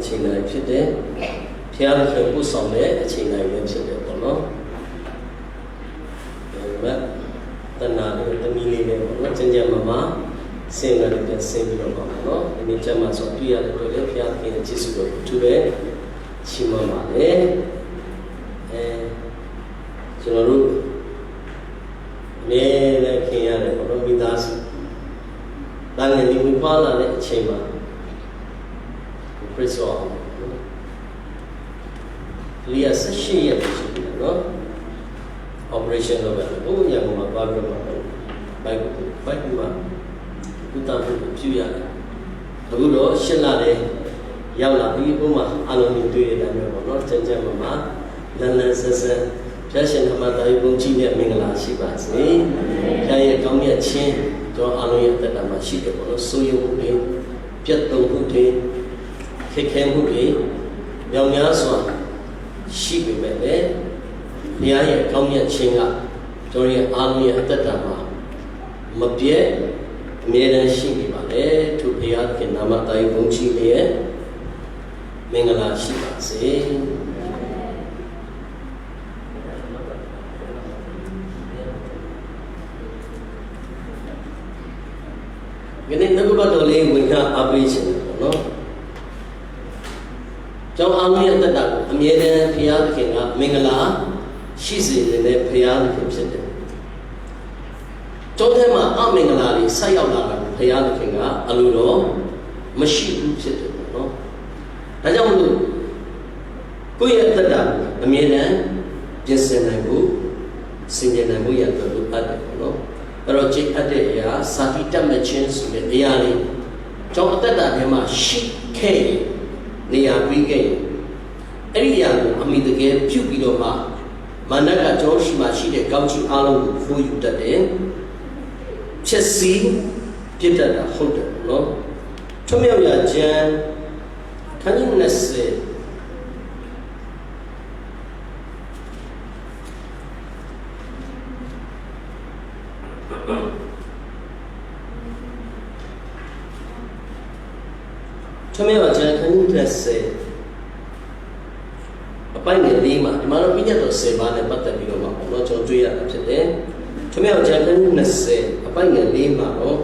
ချိန်တိုင်းဖြစ်တယ်ဖျားသခင်ပို့ဆောင်တဲ့အချိန်တိုင်းပဲဖြစ်တယ်ပေါ့နော်တဏှာတွေတမီလေးပဲပေါ့နော်ကျန်ကျန်မာဆင်းရဲတဲ့ဆင်းပြီးတော့ပေါ့နော်ဒီနေ့ကျမှဆိုတွေ့ရတဲ့အတွက်လည်းဖျားသခင်ရဲ့ကျေးဇူးတော်ကိုသူပဲရှိမှပါလေကျွန်တော်တို့အမြဲတမ်းခင်ရတယ်ပေါ့နော်မိသားစုဒါနဲ့ဒီဝိပါလာတဲ့အချိန်မှာPraise God ဒီရ18ရက်ရှိတယ်နော် operation လုပ်ရတယ်ဘုရားကမှာပါပြီးတော့ဘိုက်မှာကုသမှုပြုရတယ်အခုတော့8လလည်းရောက်လာပြီဥပမာအလုံးကြီးတွေ့ရတဲ့မျိုးပေါ့နော်ကျန်ကျန်မှာလန်လန်ဆဆန်ဖျားရှင်ဓမ္မတာယုံကြည်တဲ့မင်္ဂလာရှိပါစေဖျားရဲ့ကောင်းမြတ်ခြင်းကျွန်တော်အလုံးရဲ့တက်တာမှာရှိတယ်ပေါ့နော်ဆိုးရုံမှုတွေပြတ်သုံးမှုတွေခက်ခဲမှုတွေမြောင်များစွာရှိပေမဲ့လည်းဘုရားရဲ့ကောင်းမြတ်ခြင်းကကျွန်တော်ရဲ့အားလုံးရဲ့အသက်တာမှာမပြတ်အမြဲတမ်းရှိနေပါလေသူဘုရားခင်နာမတော်ဘုန်းကြီးရဲ့မင်္ဂလာရှိပါစေဒီနေ့နှုတ်ကပတ်တော်လေးဝင်ခအားပေးခြင်းပေါ့နော်ကျောင်းအားလုံးရဲ့အသက်တာကိုအမြဲတမ်းဘုရားသခင်ကမင်္ဂလာရှိစေတဲ့ဘုရားသခင်ဖြစ်တယ်။ကျောင်းထဲမှာအမင်္ဂလာတွေဆက်ရောက်လာတာဘုရားသခင်ကအလိုတော်မရှိဘူးဖြစ်တယ်ပေါ့နော်။ဒါကြောင့်မလို့ကိုယ့်ရဲ့အသက်တာအမြဲတမ်းပြင်ဆင်နိုင်ဖို့စင်ကြယ်နိုင်ဖို့ရတော့လိုအပ်တယ်ပေါ့နော်။အဲ့တော့จิตအပ်တဲ့အရာစာတိတတ်မဲ့ခြင်းဆိုတဲ့အရာလေးကျောင်းအသက်တာထဲမှာရှိခဲ့နေရာပြီးခဲ့အဲ့ဒီနေရာကိုအမိတကယ်ပြုတ်ပြီးတော့မှမာနကကျောင်းရှိမှရှိတဲ့ကောင်းချီးအားလုံးကိုဖိုးယူတတ်တယ်ဖြစ်စီပြတ်တတ်တာဟုတ်တယ်နော်ထွမြောက်ရကျမ်းခန်းကြီး20ထွမြောက်ကျမ်းခန်းကြီး20အပိုင်းငယ်လေးမှာဒီမှာတော့ပြည့်ညတ်တော်10ပါးနဲ့ပတ်သက်ပြီးတော့မှတော့ကျွန်တော်တွေ့ရတာဖြစ်တယ်ထွမြောက်ကျမ်းခန်းကြီး20အပိုင်းငယ်လေးမှာတော့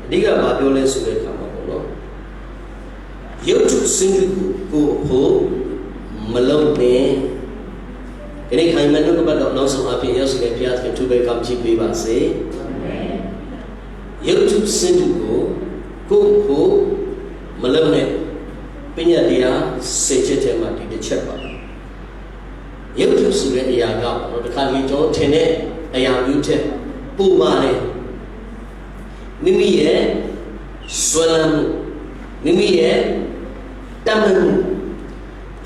အဓိကဘာပြောလဲဆိုတဲ့အခါမှာပေါ့နော်ရုပ်ထုစင်ကိုဖို့မလုံးနဲ့ဒီနေ့ခိုင်မနှုတ်ကပတ်တော်နောက်ဆုံးအဖြစ်ရောက်စီတဲ့ဘုရားသခင်သူပဲကောင်းချီးပေးပါစေရုပ်ထုစင်ကိုဖို့မလုံးနဲ့ပညာတရားစေချက်ထဲမှာဒီတစ်ချက်ပါရုပ်ထုဆိုတဲ့အရာကတော့တခါကြီးကျွန်တော်ထင်တဲ့အရာမျိုးချက်ပူပါတယ်မိမိရဲ့ဆွမ်းလန်းမှုမိမိရဲ့တမန်မှု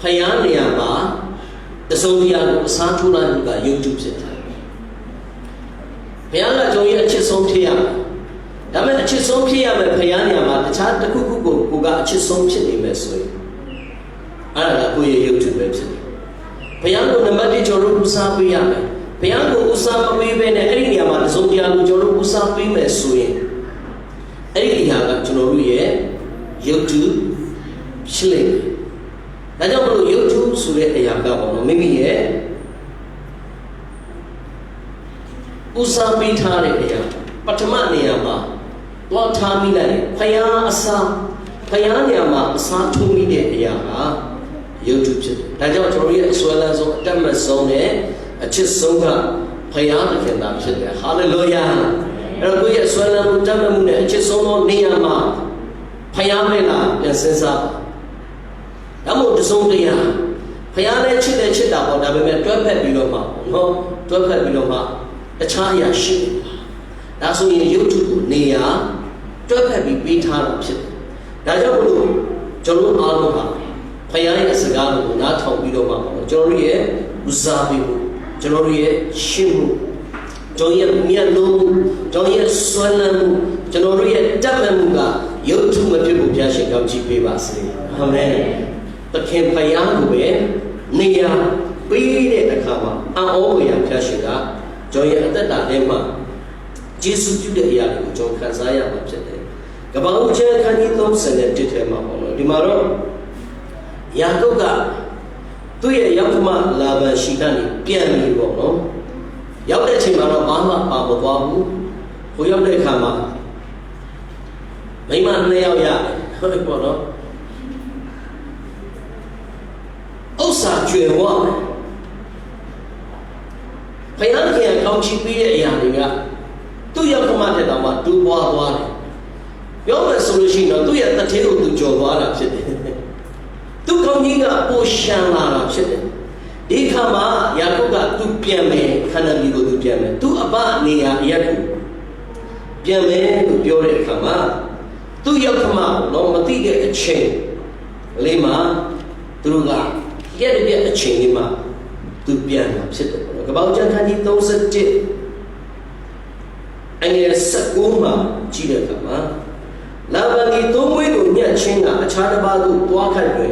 ဖယားနေရာမှာတစုံတရာကိုအစားထိုးလိုက်မှုကရုပ်ထုဖြစ်တယ်ဘုရားကကျွန်တော်ရဲ့အချစ်ဆုံးဖြစ်ရမယ်ဒါပေမဲ့အချစ်ဆုံးဖြစ်ရမယ်ဖယားနေရာမှာတခြားတစ်ခုခုကိုကိုကအချစ်ဆုံးဖြစ်နေမယ်ဆိုရင်အဲ့ဒါကကိုယ့်ရဲ့ရုပ်ထုပဲဖြစ်တယ်ဘုရားကိုနံပါတ်1ကျွန်တော်တို့ဦးစားပေးရမယ်ဘုရားကိုဦးစားမပေးဘဲနဲ့အဲ့ဒီနေရာမှာတစုံတရာကိုကျွန်တော်တို့ဦးစားပေးမယ်ဆိုရင်အဲ့ဒီနေရာကကျွန်တော်တို့ရဲ့ရုပ်ထုဖြစ်လိမ့်မယ်ဒါကြောင့်မလို့ရုပ်ထုဆိုတဲ့အရာကပေါ့နော်မိမိရဲ့ဦးစားပေးထားတဲ့အရာပထမနေရာမှာတော့ထားမိလိုက်ဖယားအစားဖယားနေရာမှာအစားထိုးမိတဲ့အရာဟာရုပ်ထုဖြစ်တယ်ဒါကြောင့်ကျွန်တော်ရဲ့အစွဲလန်းဆုံးအတက်မဆုံးနဲ့အချစ်ဆုံးကဖယားသခင်သာဖြစ်တယ်ဟာလေလုယာအဲ့တော့ကိုယ့်ရဲ့အစွဲလန်းမှုတက်မှုနဲ့အချစ်ဆုံးသောနေရာမှာဖယားပဲလားပြန်စဉ်းစားပါဒါမို့တစုံတရာဖယားနဲ့ချစ်တာပေါ့ဒါပေမဲ့တွဲဖက်ပြီးတော့မှနော်တွဲဖက်ပြီးတော့မှတခြားအရာရှိတယ်ဒါဆိုရင်ရုပ်ထုကိုနေရာတွဲဖက်ပြီးပေးထားတာဖြစ်တယ်ဒါကြောင့်မလို့ကျွန်တော်အားလုံးဟာဖယားရဲ့စကားကိုနားထောင်ပြီးတော့မှကျွန်တော်ရဲ့ဦးစားပေးဖို့ကျွန်တော်ရဲ့ရှင်းမှုကျွန်တော်ရဲ့မြတ်လို့ကျွန်တော်ရဲ့ဆွမ်းလန်းမှုကျွန်တော်ရဲ့တတ်မှတ်မှုကရုပ်ထုမဖြစ်ဖို့ဘုရားရှင်ကောင်းချီးပေးပါစေအာမင်သခင်ဖယားကိုပဲနေရာပေးတဲ့အခါမှာအံ့ဩဖွယ်ရာဘုရားရှင်ကကျွန်တော်ရဲ့အသက်တာထဲမှာကျေးဇူးပြုတဲ့အရာတွေကိုကျွန်တော်ခံစားရမှာဖြစ်တယ်ကပ္ပဦးကျမ်းခန်းကြီး31ထဲမှာပေါ့နော်ဒီမှာတော့ Yakoga, do ye Yakuma Lava Shikani, Piani Bono, Yauda Chimara Mama, Babu, who Yauda Kama, Mayman Leo Ya, Bono, Osa Juan, Payanaki and Counchy Yaniga, do Yakuma Tedama, do Boa. Your solution, do you have the tail to Jovara? Tu Komiga Oshana, Dekama, Yakuga, tu Piame, Kanamigo to Piame, tu Abba Nia Yaku, Piame to Piore Kama, tu Yakama, no Matiga a chain, Lima, Druga, get a bit a chain, Lima, tu Piana, about Jankani, those a tip, and a Sakuma, Chida Kama. Lavani Tomwe to Nia Chinga, a Chadabadu, Wakadwe,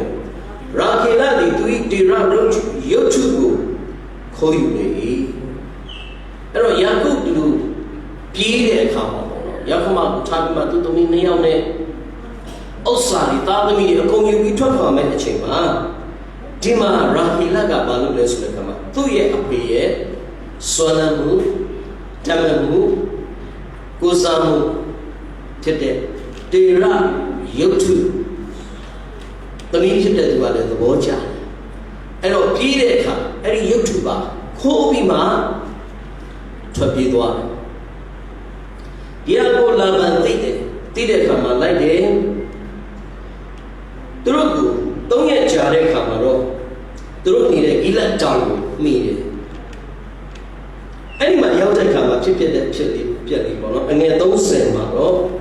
Rakela, to eat the Rabu, Yotubu, Koyude. Ero Yaku to Pire Kama, Yakuma, Takuma to Dominione, Osali, Tadami, a Koyu, Toka, Medicima, Dima, Rakilaga, Balules, Kama, Tuye Apie, Sonamu, Tamamu, Kusamu, Tete. Tera Yotu the meaning of the Bocha. And of Pireka, any Yotuba, Kobima, Twapidwa. Diago Laban Tide Kama like them. Drugu, don't get Jare Kamaro. Drug need a gila tango, media. Any my Yota Kama, chipped that chili, and yet don't send Maro.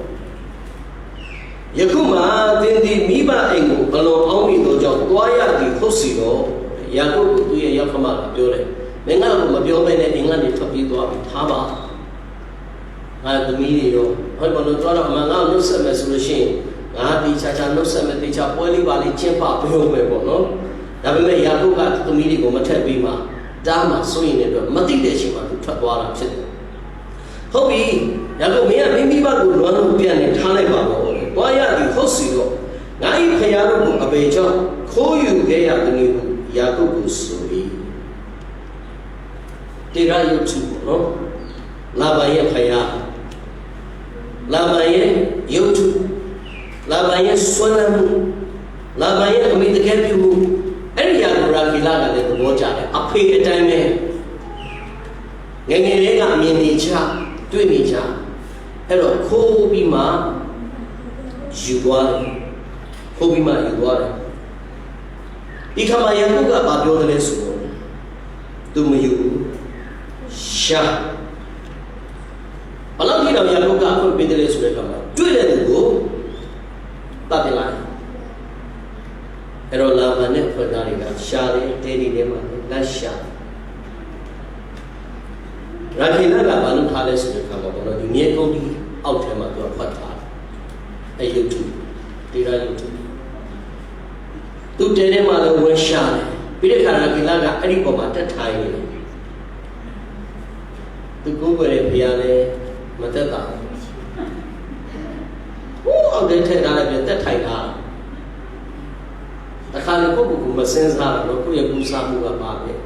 Yakuma, then the Miba Engu, along only the Joya, the Hosio, Yaku, Yakama, Dore. Menga, Mabiome, and England, Tapido, Taba. I have the media. I'm going to draw up my no semester machine. I have the Chacha no semester, Chapoli, Valley, Chimpa, Pio, no? Nabe Yaku got to the media, Matabima, Dama, swing it, Matideshima, to Tapwara. Hobby, Yakumia, maybe I would run be an Italian. Why are you Hosio? Nai Payaru, Abeja, Koyu Gaya the new Yakubu Suri. Tirayu too, no? Labaye Paya. Labaye, Yotu. Labaye Swanamu. Labaye, amid the Capu. Any Yakuraki Laga, the Boja, a pay a time. Yangaga, Minicha, Twinicha. Hello, Kobima. Juguare, Hobima Juguare. Ikama Yakuga Babio de Lesu, Dumayu, Sha. Alakina Yakuga could be the Lesu Rekama. Do it go, Babylon. Erola Manet for Dariga, Shari, Teddy Dema, Lasha. Rakinaga Balu Palace Rekama, you near Godi, Outama to a Pata. A YouTube, Tira YouTube. Tu Telemala was shy. Pidakarakilaga, Aripoma, that time. To go where a piano, Matata. Who are they ten at that time? The Kalipo Masenza, Rokuya Busamu about it,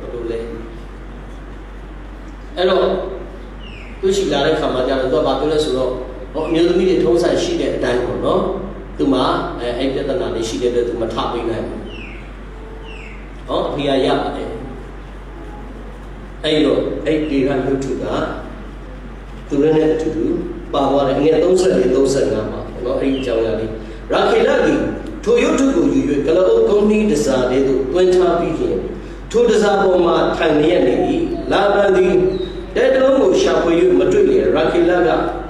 hello. Tushigara Kamada, Babylon. You the media told us she did a time, no? Tuma, I did another, she did it to my topic. Oh, here I am. I know, 8 days I go to that. To run it to do, Baba, and yet those are Nama, not 8 Jawali. Rakilagi, to you to go, you can only decide to winter begin. To the Zaboma, Tanyani, Labandi, that long shall for you, Madrid, Rakilaga.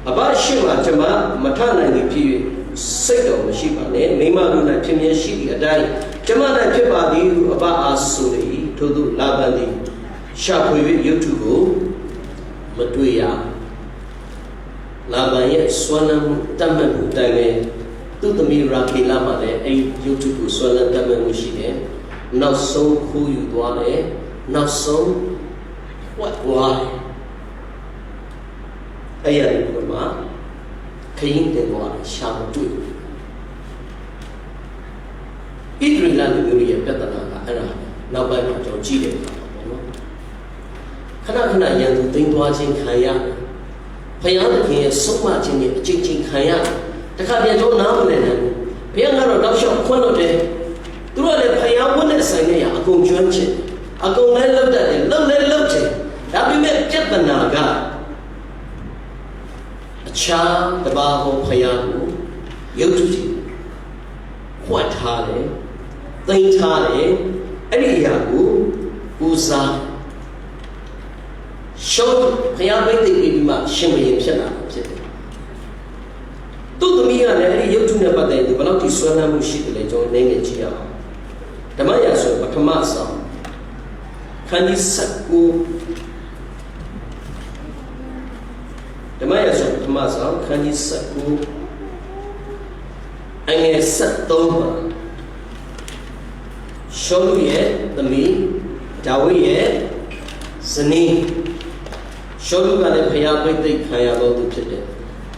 About Shima Jama, Matana in the period, Seko, Shiba, Nima Luna, Timia Shibi, a die, Jamana Pibadi, about us Suri, to do Labandi, Shapu, you to go, Matuya, Labaya, Swanam, Taman, Dame, to the Miraki Lama, you to go, Swanam, Taman, Mushine, not so who you dware, not so, what, why? Ayah Burma, clean the water, shall do. ဣသရေလလူမျိုးရဲ့ပြဿနာကအဲ့ဒါနောက်ပိုင်းမှာကျွန်တော်ကြည့်တယ်ပေါ့နော်ခဏခဏရန်သူသိမ်းသွားခြင်းခံရတယ်ဘုရားသခင်ရဲ့ဆုံးမခြင်းနဲ့အချင်းချင်းခံရတယ်တခါပြန်ကျွန်တော်နားမလည်နိုင်ဘူးဘုရားကတော့တောက်လျှောက်ခွင့်လို့တယ်သူတို့လည်းဘုရားဝတ်နဲ့ဆိုင်နေရအကုန်ကျွမ်းချင်အကုန်လည်းလုပ်တတ်တယ်လုပ်လည်းလုပ်ချင်ဒါပေမဲ့ပြဿနာကအခြားတပါးသောဘုရားကိုယုတ်တုကြည့်ခွတ်ထားတယ်သိမ်းထားတယ်အဲ့ဒီအရာကိုဦးစားရှုံးဘုရားပိတ်သိပြီးမှရှင်ဘုရင်ဖြစ်လာတာဖြစ်တယ်သူ့သမီးကလည်းအဲ့ဒီယုတ်တုနဲ့ပတ်သက်ပြီးဘယ်လောက်ထိဆွဲလန်းမှုရှိတယ်လဲကျွန်တော်နေငယ်ကြည့်ရအောင်ဓမ္မရာဆိုပထမဆုံးခန်းကြီး19ဓမ္မရာဆိုပထမဆုံးခန်းကြီး19အငယ်73မှာရှောလုရဲ့သမီးဒါဝိဒ်ရဲ့ဇနီးရှောလုကလည်းဖျားပိတ်သိခံရတော်သူဖြစ်တယ်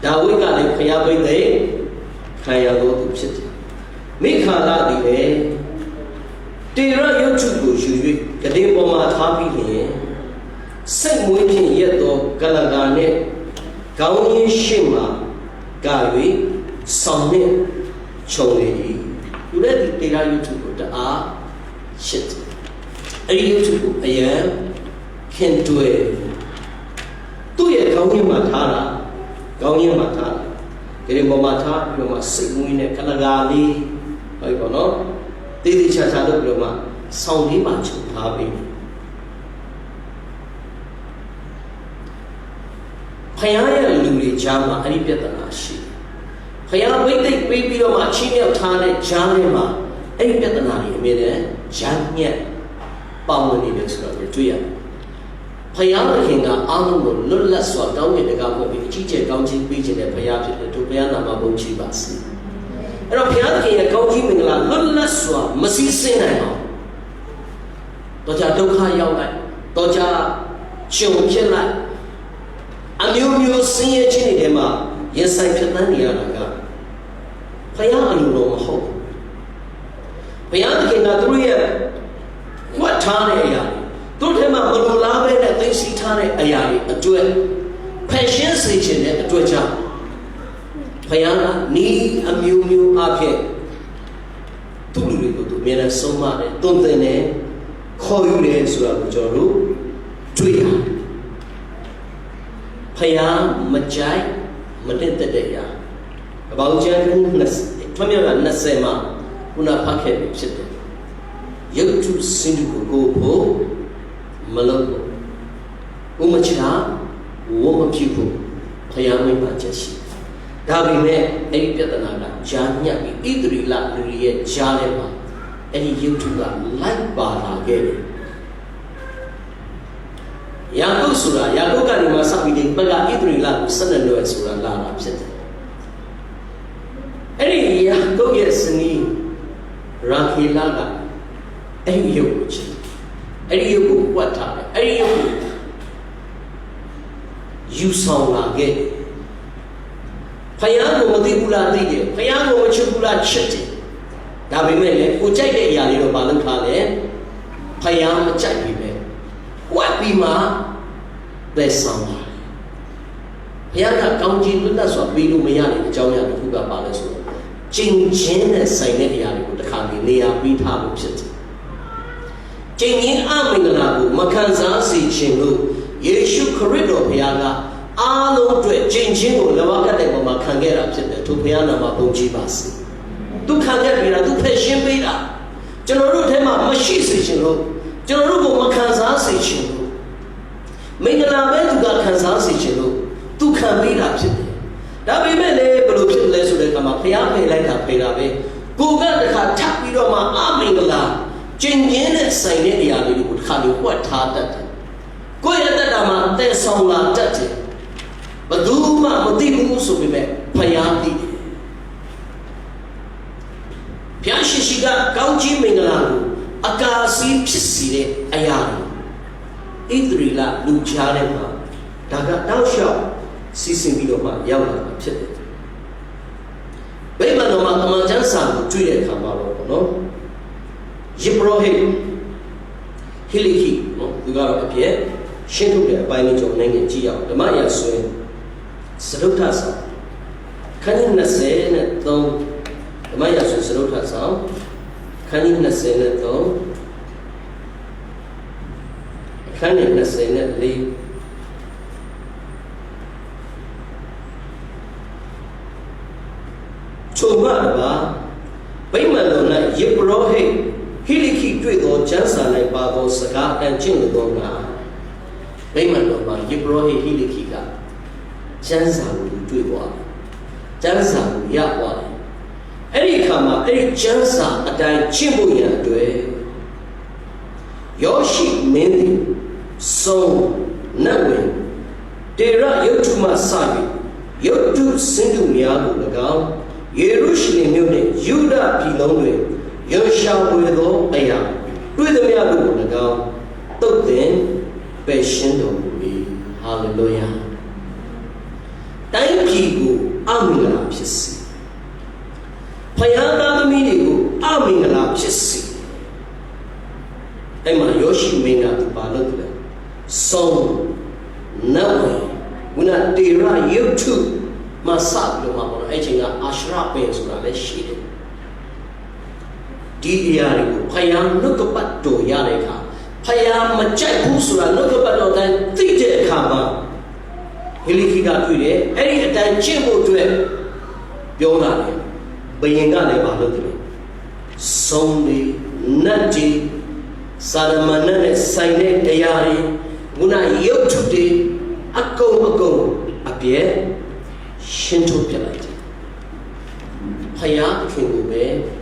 ဒါဝိဒ်ကလည်းဖျားပိတ်သိခံရတော်သူဖြစ်တယ်မိခါလသည်လည်းတေရယုတ်ထုကိုယူ၍ကတိပေါ်မှာထားပြီးလျင်စိတ်မွေးဖြင့်ရက်တော်ကလကာနှင့်ကောင်းရင်းရှိမှကာ၍ဆောင်နှင့်ခြုံလေ၏သူလည်းဒီတေရယုတ်ထုကိုတအားရှစ်အဲ့ဒီယုတ်ထုကိုအယံခင်တွဲသူ့ရဲ့ကောင်းရင်းမှာထားတာကောင်းရင်းမှာထားကတိပေါ်မှာထားပြီးတော့မှစိတ်မွေးနဲ့ကလကာလေးဟုတ်ပါတော့တေးသေးချာချာလုပ်ပြီးတော့မှဆောင်းလေးမှခြုံထားပြီးဖယားရဲ့လူတွေကြားမှာအဲ့ဒီပြဿနာရှိဖယားဝိသိက်ပေးပြီးတော့မှချင်းမြောက်ထားတဲ့ကြားထဲမှာအဲ့ဒီပြဿနာတွေအမြဲတမ်းရမ်းညက်ပေါဝင်နေတယ်ဆိုတော့တွေ့ရတယ်ဖယားခင်ကအားလုံးကိုလွတ်လပ်စွာတောင်းမြတ်တကားပေါ်ပြီးအကြီးကျယ်ကောင်းချီးပေးခြင်းတဲ့ဖယားဖြစ်တယ်သူဖယားနာမဘုန်းကြီးပါစေအဲ့တော့ဘုရားသခင်ရဲ့ကောင်းကြီးမင်္ဂလာလွတ်လပ်စွာမစည်းစိမ်နိုင်အောင်တော့ကြဒုက္ခရောက်လိုက်တော့ကြကျုံဖြစ်လိုက်အမျိုးမျိုးဆင်းရဲခြင်းတွေထဲမှာရင်ဆိုင်ဖြစ်တန်းနေရတာကဘုရားအလိုတော်မဟုတ်ဘုရားသခင်ကသူတို့ရဲ့ဝတ်ထားတဲ့အရာသူတို့ထဲမှာမလိုလားပဲနဲ့သိသိထားတဲ့အရာတွေအတွက်ဖက်ရှင်စေခြင်းတဲ့အတွက်ကြောင့်ဘုရားကနီးအမျိုးမျိုးအဖြစ်သူ့လူတွေကိုသူအမြဲတမ်းဆုံးမတယ်တွန်းတင်တယ်ခေါ်ယူတယ်ဆိုတာကိုကျွန်တော်တို့တွေ့ရတယ်ဘုရားမကြိုက်မတက်တဲ့ရာအပေါင်းကျမ်း20ထွန်းမြတ်က20မှာခုနဖတ်ခဲ့ပြီဖြစ်တယ်ရုပ်ထုစင်တူကိုဖို့မလုပ်ဘူးဥမချာဝမဖြစ်ဘူးဘုရားမိန့်ပါချက်ရှိဒါပေမဲ့အဲ့ဒီပြဿနာကဂျာညက်ပြီးဣသရေလလူတွေရဲ့ဂျာထဲမှာအဲ့ဒီယုတ်ထုကလိုက်ပါလာခဲ့တယ်ယာကုပ်ဆိုတာယာကုပ်ကနေမှစပြီးဒီဘက်ကဣသရေလကိုဆက်နွယ်ဆိုတာလာတာဖြစ်တယ်အဲ့ဒီယာကုပ်ရဲ့ဇနီးရာခေလကအဲ့ဒီယုတ်ကိုချစ်အဲ့ဒီယုတ်ကိုဝတ်ထားတယ်အဲ့ဒီယုတ်ကိုယူဆောင်လာခဲ့တယ်ဖယားကိုမသိဘူးလားသိတယ်ဖယားကိုမချစ်ဘူးလားချစ်တယ်ဒါပေမဲ့လည်းကိုကြိုက်တဲ့အရာလေးတော့မလုပ်ထားလဲဖယားမကြိုက်ပြီပဲဝတ်ပြီးမှပဲဆောင်လာဘုရားကကောင်းကြီးလွတ်လပ်စွာပြီးလို့မရတဲ့အကြောင်းအရာတစ်ခုကပါလဲဆိုတော့ကျင့်ခြင်းနဲ့ဆိုင်တဲ့အရာတွေကိုတစ်ခါနေရာပြီးထားလို့ဖြစ်တယ်ကျင့်ခြင်းအမင်္ဂလာကိုမခံစားစေခြင်းလို့ယေရှုခရစ်တော်ဘုရားကအားလုံးအတွက်ကျင့်ခြင်းကိုလက်ဝါးကပ်တဲ့ပုံမှာခံခဲ့တာဖြစ်တယ်သူဘုရားနာမဘုန်းကြီးပါစေသူခံခဲ့ပြီလားသူဖက်ရှင်းပေးတာကျွန်တော်တို့ထဲမှာမရှိစေခြင်းလို့ကျွန်တော်တို့ကိုမခံစားစေခြင်းလို့မင်္ဂလာပဲသူကခံစားစေခြင်းလို့သူခံပေးတာဖြစ်တယ်ဒါပေမဲ့လည်းဘယ်လိုဖြစ်လဲဆိုတဲ့အခါမှာဘုရားဖယ်လိုက်တာဖယ်တာပဲကိုကတခါထပ်ပြီးတော့မှအမင်္ဂလာကျင့်ခြင်းနဲ့ဆိုင်တဲ့အရာလေးကိုတစ်ခါလေးဝတ်ထားတတ်တယ်ကိုယ့်ရဲ့တက်တာမှာတဲဆောင်လာတတ်တယ်ဘယ်သူမှမသိဘူးဆိုပေမဲ့ဘုရားသိတယ်ဘုရားရှိရှိကကောင်းကြီးမင်္ဂလာကိုအကာစီးဖြစ်စီတဲ့အရာတွေဣသရေလလူကြားထဲမှာဒါကတောက်လျှောက်စီစဉ်ပြီးတော့မှရောက်လာတာဖြစ်တယ်ဗိမာန်တော်မှာအမှန်ကျမ်းစာကိုတွေ့တဲ့အခါမှာတော့ပေါ့နော် Yibrohi Hiliki, you got a pier, Shintu, by me to Nang and Gia, the Maya swing, Salutasa. Can you say it though? The Maya swing Salutasa. Can you say it though? Can you say it leave? Chumaba, Baymalona, Yibrohi. Hiliki Twigo, Jansa like Babo, Saga, and Chingadona. Baymanova, Yibrohi Hilikika. Jansa will do it. Jansa will yap. Any kama, any Jansa, a die Chimbuya do it. Yoshi Mendi, so, Nawin. Dera Yotuma Sabi, Yotu Sindu Miago Lagao, Yerushli Munich, Judah Pilonwe. Yosha with all Aya, with the Miago Lagao, took then, patient of me. Hallelujah. Thank you, Amina Pisi. Payana Midigo, Amina Pisi. Emma Yoshi Mena to Balogla. So, now, when I derive you too, Masab, the Mamma, etching a Ashra pains on a sheet. Diari, Payam look about to Yareka. Payam Majai Pusura look about that Tite Kama. Hilikika to it, any time Chimbo to it. Yonari, Bayangane Balogli. Sondi, Nati, Sadamanane, Sine, Ayari, Muna Yotude, Ako, appear, Shinto Pilate. Paya King Ube.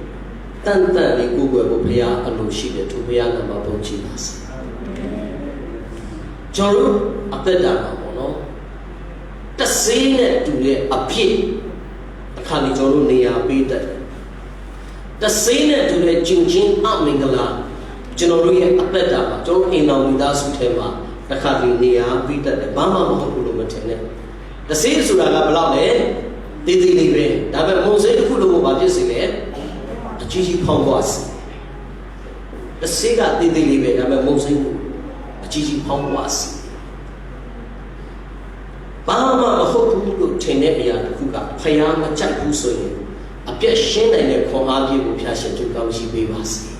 Tanta ni Google Paya Alushida to Piana Babochinas. Joru, a pedama, no? The same to the appeal. A Kali Joru near Peter. The same to the Jinjin Amingala. Generally, a pedama, Joru in Amidas Tema, the Kali near Peter, the Bama Mahulumatene. The same Suraga Blame, did they live? That Mosaic Kulu Badisile. Gigi Pongwas. The Sega did they live in a Mosing Gigi Pongwas. Bama a Hoku Teneria, Kuka, Payama Chakuso, a Pia Shen and a Kohabi Piasha to Gauchi Bivasi.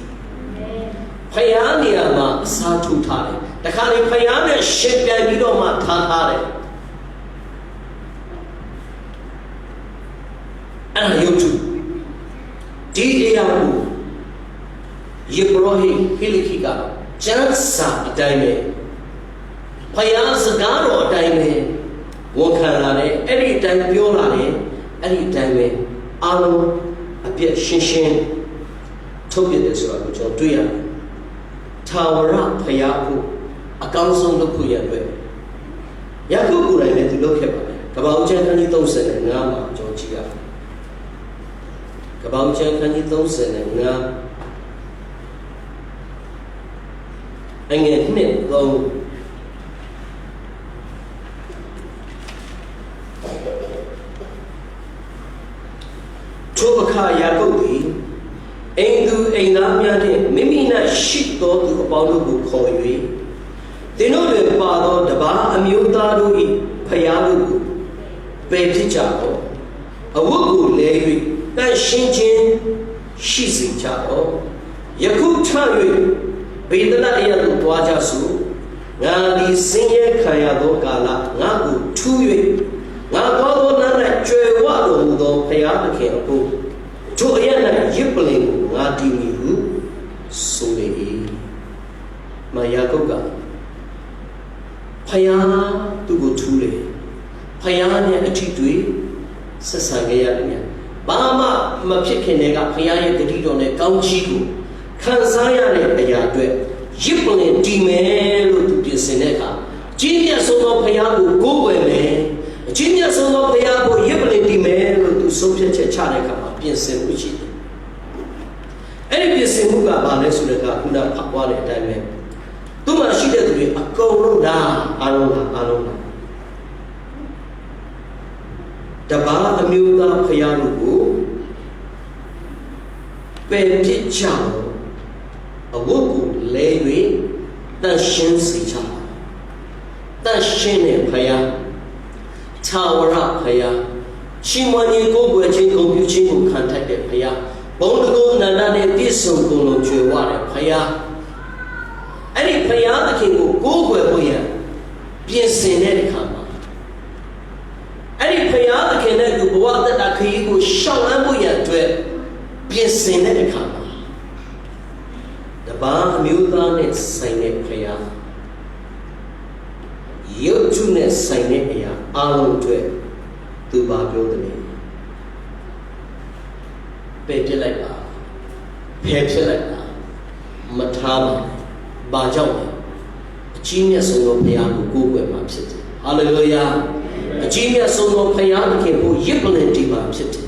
Payania Satu Tare, the Kali Payana Shed Gabidoma Tatare. And you too. Diabu Yibrohi Hilikika, Jansa Dime Payas Garo Dime, Wokanare, any time Biolane, any time Alo, appear Shinshin, Toby this one, which are Duya, Tawara Payaku, a council of Puya. Yaku, I met to look about 10,000 and Nama, Georgia. About 10,000 and now, and yet, Nick, though, Tobaka Yakobi, Aindu Ainamia, Mimina shit go to Abalu Koi. They know the father, the Ba Amutaru, Payalu, Petichako, a Wugu Levi. That Shinjin, she's in Chako, Yaku Taru, Bedana Yaku Wajasu, Nadi Senior Kayado Gala, Nagu, Tui, Nago Nana, Joe Wado, Payaka Campo, Joanna Yipling, Nadi, Suli, Mayakoga, Payana to go Tule, Payana Atitui, Sasagaya. Bama Mapikanega, Paya Gadidone, Gauchigo, Kansaya, Ayadwe, Yipple, Dimelo to the Seneca, Genius of Payago, go away, Genius of Payago, Yipple, Dimelo to Sophia Chanaka, Piense, which is any Piensemuga, Banesuka, Kuna Papua, Time. Tuma she did be a go down, Arona. Daba Amuda Payarugu, Petichao, အဝတ်ကိုလဲ၍တန်ရှင်းစေချပါတန်ရှင်းတဲ့ဖယားသာဝရဖယားရှင်မကြီးကိုယ်ွယ်ချင်းဂုဏ်ပြုခြင်းကိုခံထိုက်တဲ့ဖယားဘုံတကုနန္ဒနဲ့ပြည့်စုံကုန်လုံးကျွေဝတဲ့ဖယားအဲ့ဒီဖယားသခင်ကိုကိုယ်ွယ်ဖို့ရပြင်ဆင်တဲ့အခါမှာအဲ့ဒီဖယားသခင်နဲ့သူဘဝတတခရီးကိုရှောင်လန်းဖို့ရအတွက်ပြင်ဆင်တဲ့အခါမှာတပါးအမျိုးသားနဲ့ဆိုင်တဲ့ဖယားရုပ်ထုနဲ့ဆိုင်တဲ့အရာအလုံးအတွက်သူပါပြောတယ်ပယ်ပြလိုက်ပါဖယ်ပြလိုက်ပါမထားပါဘာကြောင့်လဲအကြီးမြတ်ဆုံးသောဘုရားကိုကိုးကွယ်မှာဖြစ်တယ်ဟာလေလုယာအကြီးမြတ်ဆုံးသောဘုရားသခင်ကိုရစ်ပလင်တီးမှာဖြစ်တယ်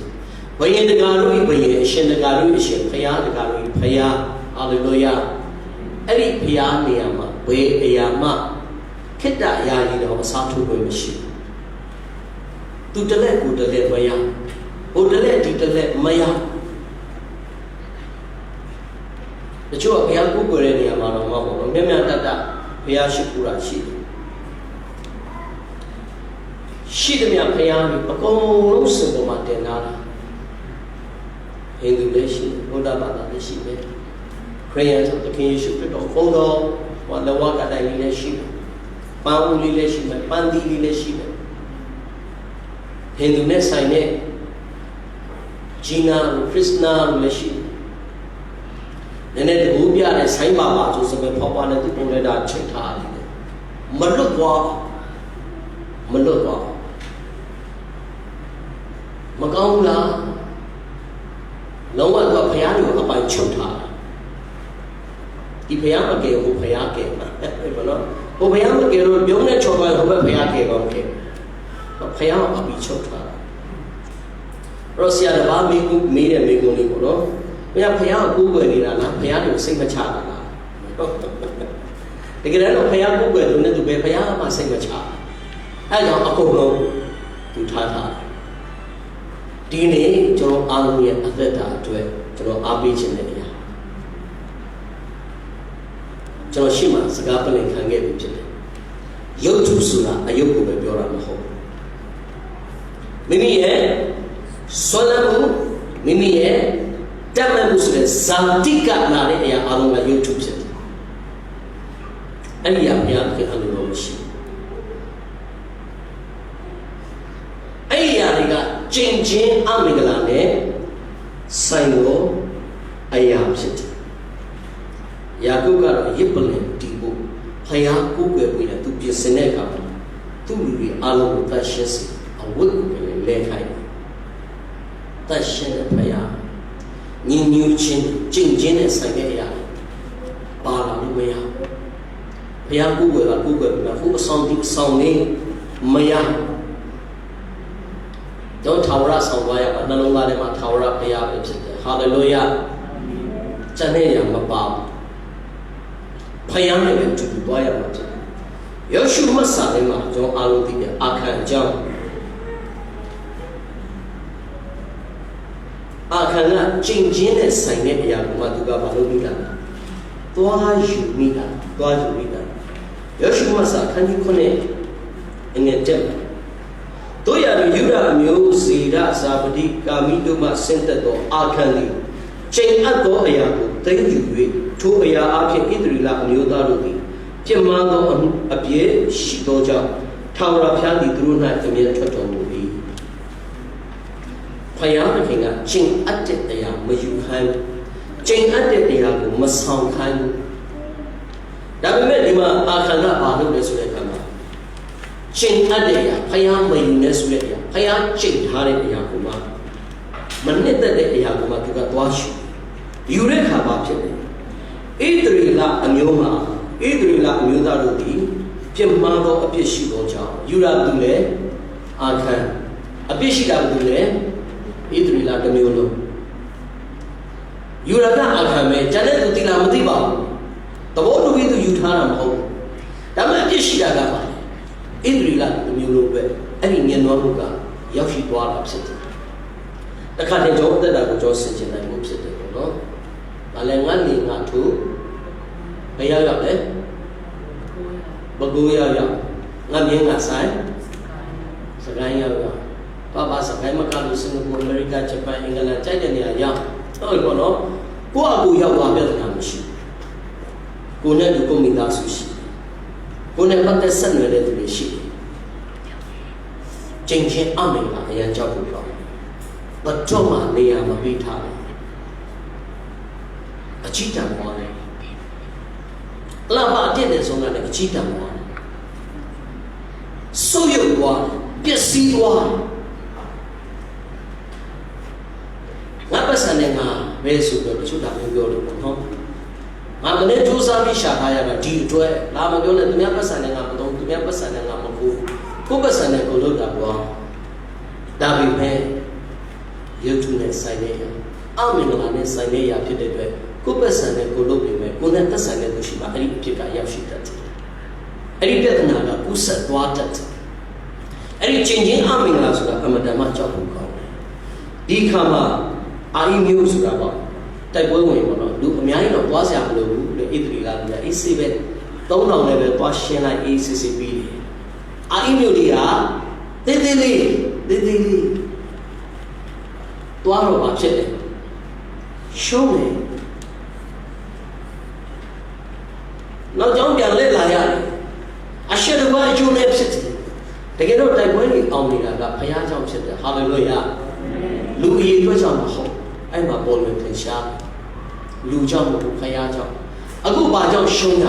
ဘုရင်တကာတို့၏ဘုရင်အရှင်တကာတို့၏အရှင်ဘုရားတကာတို့၏ဘုရားဟာလေလုယာအဲ့ဒီဘုရားနေရာမှာဘယ်အရာမှခိတ္တအရာကြီးတော့အစားထိုးလို့မရှိဘူးသူတလက်ကိုတလက်မရဟိုတလက်ဒီတလက်မရတချို့ဘုရားကိုးကွယ်တဲ့နေရာမှာတော့မဟုတ်ဘူးမြတ်မြတ်တတ်ဘုရားရှိခိုးတာရှိတယ်ရှိတယ်မြတ်ဘုရားကြီးအကုန်လုံးစင်ပေါ်မှာတင်လာတာဟိန္ဒူလည်းရှိတယ်ဗုဒ္ဓဘာသာလည်းရှိတယ်ခရစ်ယာန်ဆိုသခင်ယေရှုခရစ်တော်ဘုံတော်ဟောလဝကတိုင်လေးလည်းရှိတယ်ပန်းဦးလေးလည်းရှိတယ်ပန်းသီးလေးလည်းရှိတယ်ဟိန္ဒူနဲ့ဆိုင်တဲ့ဂျီနာခရစ်နာလည်းရှိတယ်နည်းနည်းတကူပြတဲ့ဆိုင်းပါပါဆိုစပယ်ဖောက်ပါနဲ့သူပုံလဲတာချိန်ထားတယ်မလွတ်သွားမကောင်းလားလုံးဝတော့ဘုရားကိုအပိုင်ချုပ်ထားဒီဘုရားမကယ်ဟိုဘုရားကယ်မှာဘယ်လိုဟိုဘုရားမကယ်တော့ပြုံးနဲ့ချော်ပါဟိုဘုရားကယ်တော့ကယ်ဘုရားအပိချုပ်ထားရောဆရာတပါးမေးတဲ့မေးခွန်းလေးပေါ့နော်ဘုရားကိုကိုးကွယ်နေတာလားဘုရားကိုစိတ်မချတာလားတကယ်တော့ဘုရားကိုးကွယ်လို့နဲ့သူပဲဘုရားမှစိတ်မချအဲကြောင့်အကုန်လုံးသူထားဒီနေ့ကျွန်တော်အားလုံးရဲ့အသက်တာအတွက်ကျွန်တော်အားပေးခြင်းနဲ့နေရာကျွန်တော်ရှိမှစကားပလင်ခံခဲ့ပြီဖြစ်တယ်ရုပ်ထုဆိုတာအယုတ်ကိုပဲပြောတာမဟုတ်ဘူးမိမိရဲ့ဆွမ်းလန်းမှုမိမိရဲ့တတ်မှတ်မှုဆိုတဲ့ဇာတိကလာတဲ့အရာအလုံးကရုပ်ထုဖြစ်တယ်အဲ့ဒီအရာဘုရားကအလိုတော်မရှိအဲ့ဒီအရာတွေကကျင့်ချင်းအမင်္ဂလာနဲ့ဆိုင်သောအရာဖြစ်တယ်ယာကုပ်ကတော့ရစ်ပလင်တီးဖို့ဘုရားကိုးကွယ်ပြီးတော့သူပြင်ဆင်တဲ့အခါမှာသူ့လူတွေအလုံးကိုတတ်ရှင်းစေအဝတ်ကိုလည်းလဲခိုင်းတတ်ရှင်းတဲ့ဘုရားညီညွတ်ခြင်းကျင့်ခြင်းနဲ့ဆိုင်တဲ့အရာပါလာလို့မရဘုရားကိုးကွယ်တာကိုးကွယ်ပြီးတော့ဟိုအဆောင်ဒီအဆောင်လေးမရတော့ထာဝရဆောင်သွားရပါနှလုံးသားထဲမှာထာဝရဘုရားပဲဖြစ်တယ်ဟာလေလုယာကျန်တဲ့နေရာမပါဘူးဖယားနဲ့ပဲတူတူသွားရမှာဖြစ်တယ်ယောရှုမတ်စာထဲမှာကျွန်တော်အားလုံးသိတယ်အာခန်အကြောင်းအခါကကျင့်ခြင်းနဲ့ဆိုင်တဲ့အရာကိုမှသူကမလုပ်မိတာသွားယူမိတာယောရှုမဆာခန်းကြီး9အငယ်တက်တို့ရယူရမျိုးစီရဇာပတိကာမိတို့မှဆင့်သက်သောအခန်းသည်ချိန်အပ်သောအရာကိုသိယူ၍ထိုအရာအဖြစ်ဣသရေလအမျိုးသားတို့သည်ပြင်းမှသောအပြည့်ရှိသောကြောင့်ထာဝရဘုရားသည်သူတို့၌အမြဲထွက်တော်မူ၏ဘုရားသခင်ကချိန်အပ်တဲ့အရာမယူခိုင်းချိန်အပ်တဲ့အရာကိုမဆောင်ခိုင်းဒါပေမဲ့ဒီမှာအခါကဘာလုပ်လဲဆိုတဲ့အခါမှာချိန်အပ်တဲ့အရာဘုရားမယူနဲ့ဆိုတဲ့အရာဘုရားချိန်ထားတဲ့အရာကိုမှမနစ်သက်တဲ့အရာကိုမှသူကသွားယူတဲ့အခါမှာဖြစ်တယ်ဣသရေလအမျိုးမှာဣသရေလအမျိုးသားတို့သည်ပြင်းမှသောအပြစ်ရှိသောကြောင့်ယူရသူလည်းအခါအပြစ်ရှိတာသူလည်းဣသရေလတစ်မျိုးလုံးယူရကအခါမဲ့ကျန်တဲ့သူတိလာမသိပါဘူးတဘောလူကြီးသူယူထားတာမဟုတ်ဘူးဒါပေမဲ့အပြစ်ရှိတာကပါဣသရေလတစ်မျိုးလုံးပဲအဲ့ဒီညံတော်မှုကရောက်ရှိသွားတာဖြစ်တယ်တခါတည်းကျွန်တော်အသက်တာကိုကျွန်တော်ဆင်ခြင်နိုင်မှုဖြစ်တယ်ပေါ့နော်။ဘာလဲငါနေငါထူ bây giờ gặp đấy bà cô giờ gặp ngắm những ngã sai sẽ cái nhau gặp ba sẽ cái mà cả Singapore, America, Japan, England chạy đến nhà nhau thôi còn nó qua cô nhau qua biết làm gì cô này được công mình đã suy cô này bắt tay sân về để tụi chị chính trên âm mình là anh cháu của con bật cho mà nia mà bị thả chỉ tạm qua này làm bạn thế này xong là chỉ tạm qua số hiệu qua biết gì qua ngã bớt sang này ngã về số được chút đặc biệt được không mà mình nên chú sa bị sát hại là đi chơi làm mà cái này tụi mình bớt sang này ngã mà tụi mình bớt sang này ngã mà cô bớt sang này cô lôi đã qua đặc biệt này yêu thương này sai này mình là này sai này yaဖြစ်တဲ့အတွက်ကိုယ်ပတ်စံနဲ့ကိုလုပ်နေမယ်ကိုနဲ့သက်ဆိုင်တဲ့သူရှိမှအဲ့ဒီအဖြစ်ကရောက်ရှိတတ်တယ်အဲ့ဒီပြဿနာကကူးစက်သွားတတ်တယ်အဲ့ဒီချင်းချင်းအမင်္ဂလာဆိုတာအမှန်တမ်းကြောက်ဖို့ကောင်းတယ်ဒီခါမှာအာရီမျိုးဆိုတာပေါ့တိုက်ပွဲဝင်ပေါ့နော်လူအများကြီးတော့သွားစရာမလိုဘူးလေဣသရီကလည်းအေးဆေးပဲ3000နဲ့ပဲသွားရှင်းလိုက်အေးဆေးဆေးပြီးတယ်အာရီမျိုးတွေကတေးသေးလေးသွားတော့မှဖြစ်တယ်ရှုံးတယ်နောက်ကြောင်းပြန်လက်လာရတယ်အရှက်တကွာအကျိုးနဲ့ဖြစ်တယ်တကယ်တော့တိုက်ပွဲတွေအောင်နေတာကဘုရားကြောင့်ဖြစ်တယ်ဟာလေလုယာလူအရေးအတွက်ကြောင့်မဟုတ်အဲ့မှာပေါ်လွင်ထင်ရှားလူကြောင့်မဟုတ်ဘုရားကြောင့်အခုဘာကြောင့်ရှုံးရ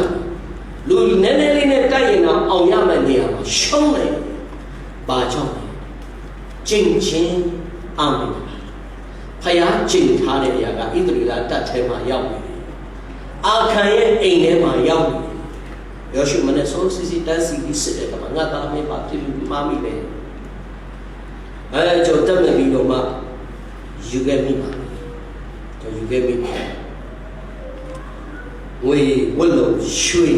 လူနည်းနည်းလေးနဲ့တိုက်ရင်တော့အောင်ရမယ့်နေရာမှာရှုံးတယ်ဘာကြောင့်ကျင့်ချင်းအာမင်ဘုရားကျင့်ထားတဲ့နေရာကဣသရေလတပ်ထဲမှာရောက်နေတယ်အာခံရဲ့အိမ်ထဲမှာရောက်နေတယ်ယောရှုမနဲ့ဆိုးစီတန်းစီပြီးစစ်တဲ့ကမှာငါသားမင်းပါပြည်လူမှာမိပဲကျွန်တော်တက်နေပြီးတော့မှယူခဲ့မိပါကျွန်တော်ယူခဲ့မိဝေဝတ်လို့ရွှေ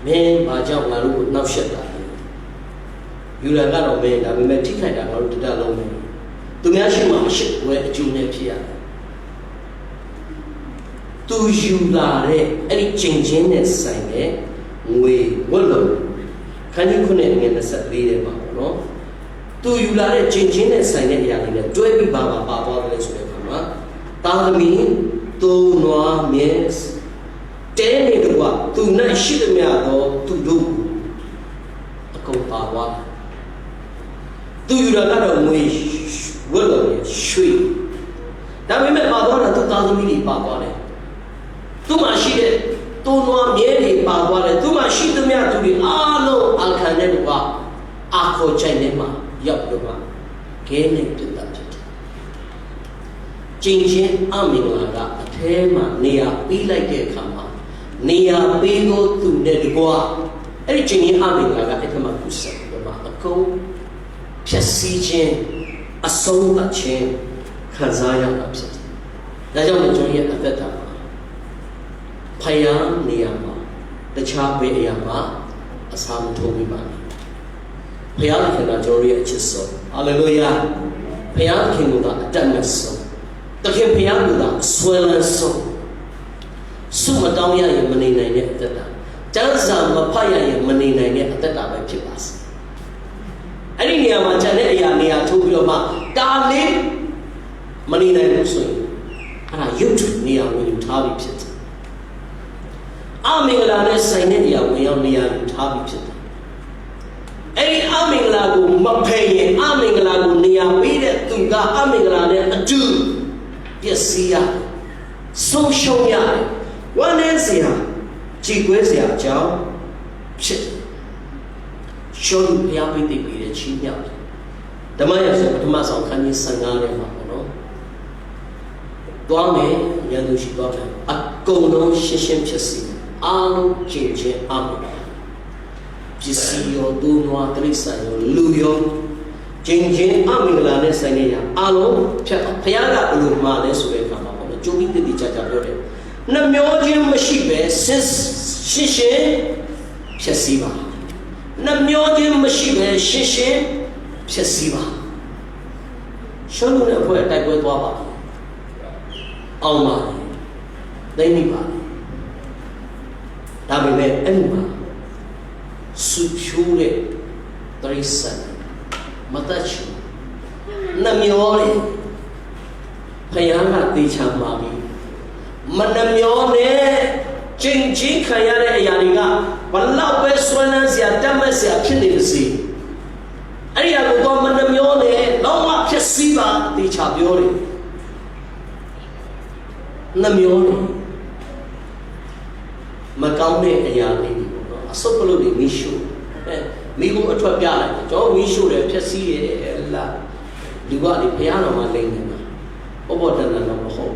မင်းဘာကြောင့်ငါတို့ကိုနှောက်ယှက်တာယူရကတော့မင်းဒါပေမဲ့ထိခိုက်တာငါတို့တတလုံးပဲသူများရှိမှမရှိဝဲအကျိုးနဲ့ဖြစ်ရတယ်သူယူလာတဲ့အဲ့ဒီကျင့်ချင်းနဲ့ဆိုင်တဲ့ငွေဝတ်လုံးခန်းကြီးခုနဲ့ငွေ24တဲ့ပါပေါ့နော်သူယူလာတဲ့ကျင့်ချင်းနဲ့ဆိုင်တဲ့အရာတွေနဲ့တွဲပြီးပါသွားတယ်ဆိုတဲ့အခါမှာတာသမီသူနွားမြဲတဲနေတော့သူနဲ့ရှိသမျှတော့သူတို့အကုန်ပါသွားသူယူလာတော့ငွေဝတ်လို့ရွှေဒါပေမဲ့ပါသွားတာသူသားသမီးတွေပါသွားတယ်သူမှရှိတဲ့တိုးနွားမြဲတွေပါသွားတယ်သူမှရှိသမျှသူတွေအားလုံးအခမ်းနဲ့ကအာခေါ်ချိုင်နေမှာရောက်တော့မှခဲနဲ့ပြတ်တာဖြစ်တယ်ကျင်ချင်းအမင်္ဂလာကအထဲမှာနေရာပြီးလိုက်တဲ့အခါမှာနေရာပြီးကိုသူနဲ့တကွာအဲ့ဒီကျင်ချင်းအမင်္ဂလာကအဲ့ထမှာကူးဆက်ပြီးတော့အကုန်ဖြည့်ဆည်းခြင်းအဆုံးအချင်းခံစားရတာဖြစ်တယ်။ဒါကြောင့်လည်းကျွန်တော်ရဲ့အသက်တာမှာဖယားနေရာမှာတခြားဘယ်အရာမှာအစာမထိုးမိပါနဲ့။ဖယားခင်ကကျွန်တော်ရဲ့အချစ်ဆုံး။ဟာလေလုယာ။ဖယားခင်ကအတတ်မဲ့ဆုံး။တခင်ဖယားကအဆွဲလန်းဆုံး။စုမတောင်းရရင်မနေနိုင်တဲ့အသက်တာ။ကျမ်းစာမဖတ်ရရင်မနေနိုင်တဲ့အသက်တာပဲဖြစ်ပါစေ။အဲ့ဒီနေရာမှာကျန်တဲ့အရာနေရာထိုးပြီးတော့မှတာလေးမနေနိုင်ဘူးဆိုရင်အဲ့ဒါရုပ်ထုနေရာဝင်ယူထားပြီးဖြစ်တယ်။အမင်္ဂလာနဲ့ဆိုင်တဲ့နေရာဝင်ရောက်နေရာယူထားပြီးဖြစ်တယ်။အဲ့ဒီအမင်္ဂလာကိုမဖယ်ရင်အမင်္ဂလာကိုနေရာပေးတဲ့သူကအမင်္ဂလာနဲ့အတူပျက်စီးရဆုံးရှုံးရတယ်။ဝမ်းနည်းစရာကြည်ကွဲစရာအကြောင်းဖြစ်တယ်။ရှောလူဘုရားပိတ်သိပ်ပြီးတဲ့ချင်းမြောက်တယ်။ဓမ္မရာဇဝင်ပထမဆုံးခန်းကြီး15ထဲမှာပေါ့နော်။သွားမယ်ဉာဏ်သူရှိသွားတယ်။အကုန်လုံးရှင်းရှင်းဖြစ်စီအားလုံးကျင့်ခြင်းအမှုပစ္စည်းရောဒုနွားတိရစ္ဆာန်ရောလူရောကျင့်ခြင်းအမင်္ဂလာနဲ့ဆိုင်နေရအားလုံးဖြတ်ဘုရားကဘယ်လိုမှာလဲဆိုတဲ့အခါမှာပေါ့နော်ကျုံပြီးတည်တည်ကြကြပြောတယ်။နှမျောခြင်းမရှိပဲရှင်းရှင်းဖြစ်စီပါနှမျောခြင်းမရှိပဲရှင်းရှင်းဖြစ်စီပါရှုံးလို့တဲ့အဖွဲ့တိုက်ပွဲသွားပါအောင်ပါသိမိပါ ဒါပေမဲ့အဲ့ဒီမှာစုဖြိုးတဲ့တရိစ္ဆာန်မတတ်ချူနှမျောတယ်ဖယားကတေချာမှာပြီမနှမျောနဲ့ကျင့်ချင်းခံရတဲ့အရာတွေကဘလောက်ပဲဆွမ်းလန်းစရာတတ်မှတ်စရာဖြစ်နေပါစေအဲ့ဒီအကူတော့မနှမျောနဲ့လုံးဝဖြစ်စည်းပါတေချာပြောတယ်နှမျောတယ်မကောင်းတဲ့အရာတွေပေါ့နော်အဆုတ်ကလေးတွေမီးရှို့မိကိုအထွက်ပြလိုက်ကျွန်တော်မီးရှို့တယ်ဖြက်စီးတယ်လားလူကလေဘုရားတော်မှာလိမ့်နေတာဘောတန်တော့မဟုတ်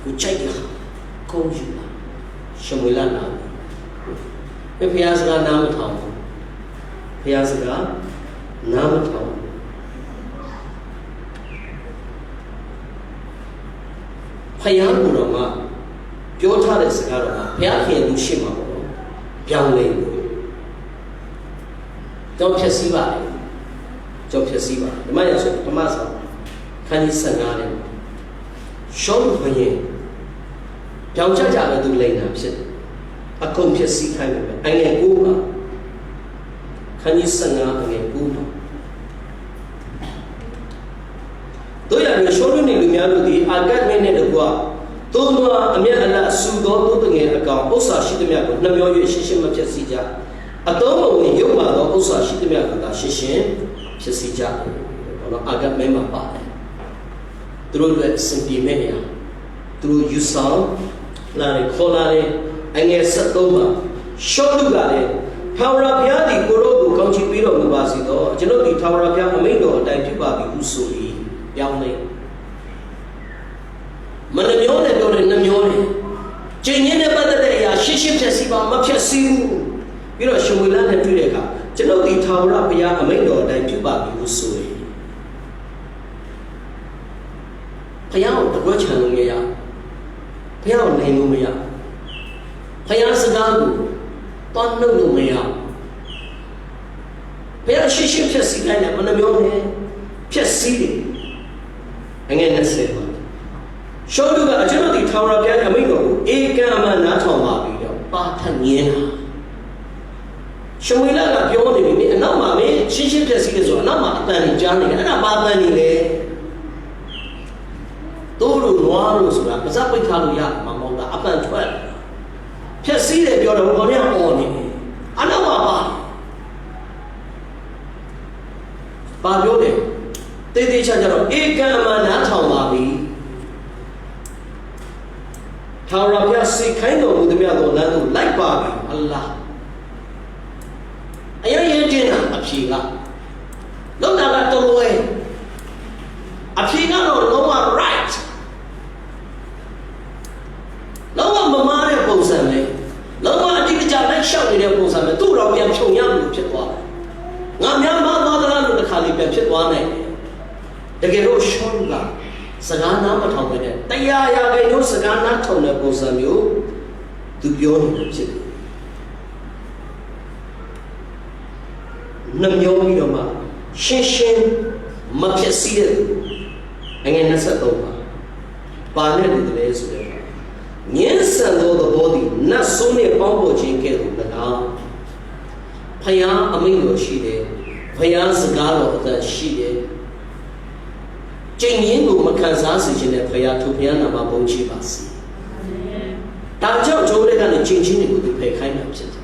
ကိုကြိုက်ရကောင်းယူလာရှမွေလာနာဘုရားစကားနားမထောင်ဘူးဘုရားစကားနားမထောင်ဘုရားကိုယ်တော်ကပြောထားတဲ့စကားတော်ကဘုရားခင်သူရှိမှာပေါ့နော်ပြောင်းလဲတော့ဖြစ်စည်းပါလေကြောက်ဖြစ်စည်းပါဓမ္မရဆိုဓမ္မဆောင်ခန်းကြီး15နဲ့ရှောင်းဘုရင်ပြောင်းချကြတဲ့သူလိမ့်တာဖြစ်တယ်အကုန်ဖြစ်စည်းခိုင်းတယ်အငယ်9ပါခန်းကြီး15အငယ်9ပါတို့ရတဲ့ရှောင်းနေလူများတို့ဒီအာဂတ်မင်းနဲ့တကွာသို့သောအမျက်အလတ်ဆူသောသူငယ်အကောင်ဥစ္စာရှိသမျှကိုနှမျော၍ရှင်းရှင်းမဖြစ်စည်းကြအတော်မဝင်ရုပ်ပါသောဥစ္စာရှိသမျှကိုသာရှင်းရှင်းဖြစ်စီကြတယ်ဘာလို့အာဂတ်မဲမှာပါတယ်သူတို့လည်းစင်တီမဲရသူတို့ယူဆောင်လာတယ်ခေါ်လာတယ်အငယ်73မှာရှောလူကလည်းထာဝရဘုရားသည်ကိုရောကိုကောင်းချီးပေးတော်မူပါစေသောကျွန်ုပ်သည်ထာဝရဘုရားအမိန့်တော်အတိုင်းဖြစ်ပါသည်ဟုဆို၏ပြောင်းလဲမနှမျောနဲ့ပြောတယ်နှမျောတယ်ကျင့်ရင်းနဲ့ပတ်သက်တဲ့အရာရှင်းရှင်းဖြတ်စီပါမဖြတ်စီဘူးပြီးတော့ရှမွေလနဲ့တွေ့တဲ့အခါကျွန်ုပ်ဒီထာဝရဘုရားအမိန့်တော်အတိုင်းပြုပါပြီလို့ဆိုရင်ဘုရားကိုတကွချံလို့မရဘုရားကိုနိုင်လို့မရဘုရားစကားကိုတွန်းနှုတ်လို့မရဘုရားရှင်းရှင်းဖြတ်စီတိုင်းနဲ့မနှမျောနဲ့ဖြတ်စီတယ်အငယ်20ပါရှောလူကအကျွန်ုပ်ဒီထာဝရဘုရားအမိန့်တော်ကိုဧကံအမှန်နားထောင်ပါပြီတော့ပါထငင်းတာရှမွေလကပြောနေပြီအနောက်မှာမင်းရှင်းရှင်းပြစီတယ်ဆိုအနောက်မှာအတန်ကြီးကြားနေတယ်အဲ့ဒါပါတန်ကြီးလေတို့လို့နွားလို့ဆိုတာပါဇက်ပိတ်ထားလို့ရမှာမဟုတ်တာအပန်ထွက်ဖြက်စီးတယ်ပြောတော့ဘောင်းအော်နေအနောက်မှာပါပြောတယ်တေးသေးချာချာတော့ဧကံအမှန်နားထောင်ပါပြီထာဝရဘုရားစိတ်ခိုင်းတော်မူသည်များသောလမ်းသို့လိုက်ပါပြီအလ္လာဟ်အရင်ရင်တင်တာအဖြေကလုံးတာကတော့လွယ်အဖြေကတော့လုံးဝ right လုံးဝမမားတဲ့ပုံစံလေလုံးဝအတိအကျလိုက်လျှောက်နေတဲ့ပုံစံပဲသူ့တော်ပြန်ဖြုံရလို့ဖြစ်သွားတယ်ငါများမသွားသလားလို့တစ်ခါလေးပြန်ဖြစ်သွားနိုင်တယ်တကယ်လို့ရှောင်းကစကားနားမထောင်ပဲနဲ့တရားရာခိုင်နှုန်းစကားနားထောင်တဲ့ပုံစံမျိုးသူပြောနေတာဖြစ်တယ်နှမျောပြီးတော့မှရှင်းရှင်းမဖြစ်စီတဲ့အငယ်23ပါနဲ့တူတယ်ဆိုတဲ့ငင်းဆန်သောသဘောသည်နတ်ဆိုးနဲ့ပေါင်းပေါ်ခြင်းကဲ့သို့၎င်းဖယားအမိန့်တော်ရှိတယ်ဖယားစကားတော်အသက်ရှိတယ်ကျင့်ရင်းကိုမခံစားစေခြင်းနဲ့ဖယားထိုဖယားနာမပုံချပါစေဒါကြောင့်ကျွန်တော်တို့ကလည်းကျင့်ချင်းတွေကိုသူဖယ်ခိုင်းတာဖြစ်တယ်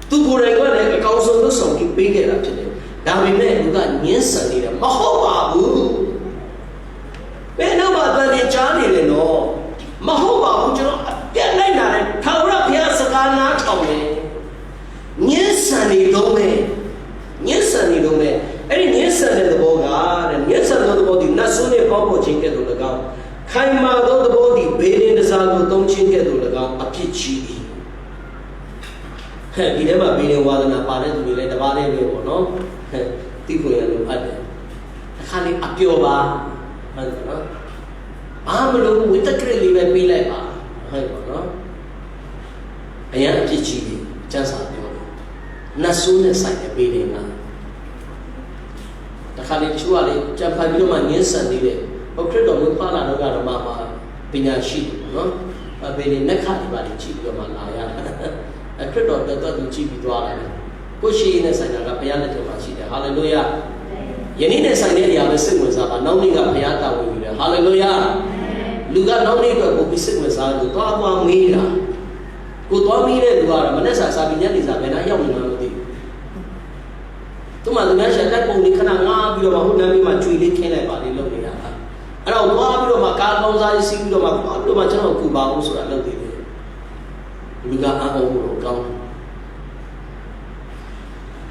သူကိုယ်တိုင်ကလည်းအကောင်းဆုံးလုပ်ဆောင်ပြီးပေးခဲ့တာဖြစ်တယ်ဒါပေမဲ့သူကညှင်းဆန်နေတယ်မဟုတ်ပါဘူးဘယ်တော့မှတန်ကြားနေတယ်နော်မဟုတ်ပါဘူးကျွန်တော်ပြတ်လိုက်တာလေထာဝရဘုရားစကားနားထောင်တယ်ညှင်းဆန်နေတော့မယ်ညှင်းဆန်နေတော့မယ်အဲ့ဒီညှင်းဆန်တဲ့သဘောကတဲ့ညှင်းဆန်တဲ့သဘောဒီနတ်ဆိုးနဲ့ပေါင်းပေါ်ခြင်းကဲ့သို့၎င်းခိုင်မာသောသဘောဒီဘေးရင်တစားကိုသုံးခြင်းကဲ့သို့၎င်းအဖြစ်ကြီးဒီထဲမှာဘေးရင်ဝါဒနာပါတဲ့သူတွေလည်းတပါးလေးပဲပေါ့နော်တိဖွေရလို့အပ်တယ်အခါလေးအပျော်ပါဟုတ်တယ်နော်အားမလို့ဝိတ္တကလေးပဲပေးလိုက်ပါဟုတ်ပါနော်အရင်အဖြစ်ကြီးတယ်ကျန်းစာပြောတယ်နတ်ဆိုးနဲ့ဆိုင်တဲ့ဘေးရင်ကတခါလေးတချို့ကလေကြံဖိုင်ပြီးတော့မှငင်းဆန်နေတယ်ဘုခရစ်တော်မူပါလာတော့ကတော့မှပညာရှိတယ်နော် Baby, neck had body cheap your man. A credit of the cheap to all. Pushy in a sign of a piano to Machida. Hallelujah. Yenina Sanaria, the signals are knowing a piata with you. Hallelujah. Luga no neighbor will be signals are to Papa Mira. Good one minute, you are Manessa Sabianis and I young melody. To my measure, that only can I be about who never my tree can about the Lomina. And I'll go to my cardinals, I see to my general Cuba, so I love it. Luga Amo come.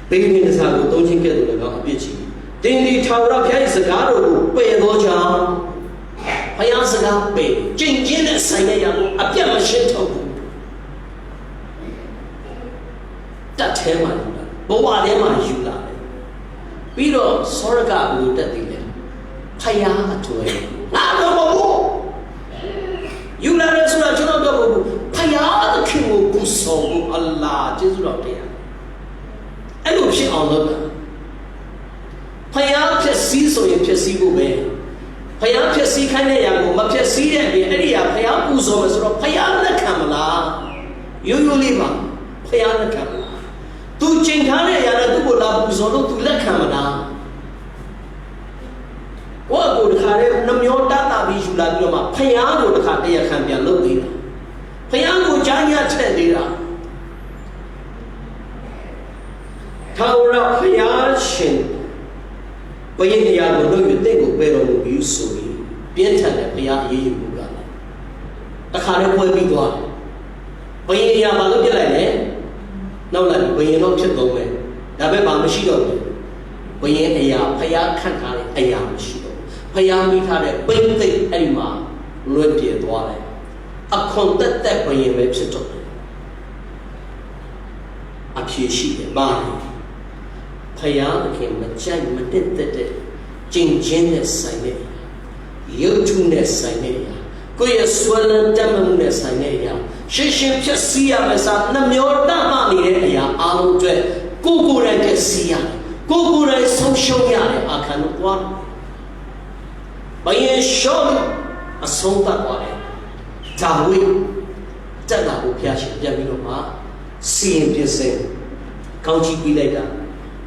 Baby is how don't you get the bitchy. Then the tower of Kaisagaro, pay no job. Payasaga pay, Jin and Saya, a piano shit of that him, but what am I you like? We don't Soraga looked at the end. Paya to him. You let us know Paya the king will put so a large is not there. I don't see all of them. Paya just see so you just see away. Paya just see kind of young, but just see that the area Paya Uzo is Paya the Kamala. You live on Paya the Kamala. To change Hana to Uzo to the Kamala. What would Hare Namyota Vishula Yoma? Paya would Katia can be a little bit. Paya would Jania Tendira. Tower of Payashin. When you are going to think of where you saw me, Pienta, Paya, you go. A car will be gone. When you are looking like that, no, like when you're not to go away. Nabeba Machino. When you are Paya can't have a yam Machino. Paya meet had a big thing, Elma, Lumpia Dwale. A contact that when you make it up. A Kishi, a body. Paya became a giant meditated, Jinginess Sinea, Yotuness Sinea, Goya swollen Demoness Sinea, Shishim Chasia Mesa, Namyor Damania, Alde, Gugure Cassia, Gugure Social Yale, I cannot one. By a show, a song that one. Tawi, Tana Piash, Yaminoma, seeing Piasin, County Bileda.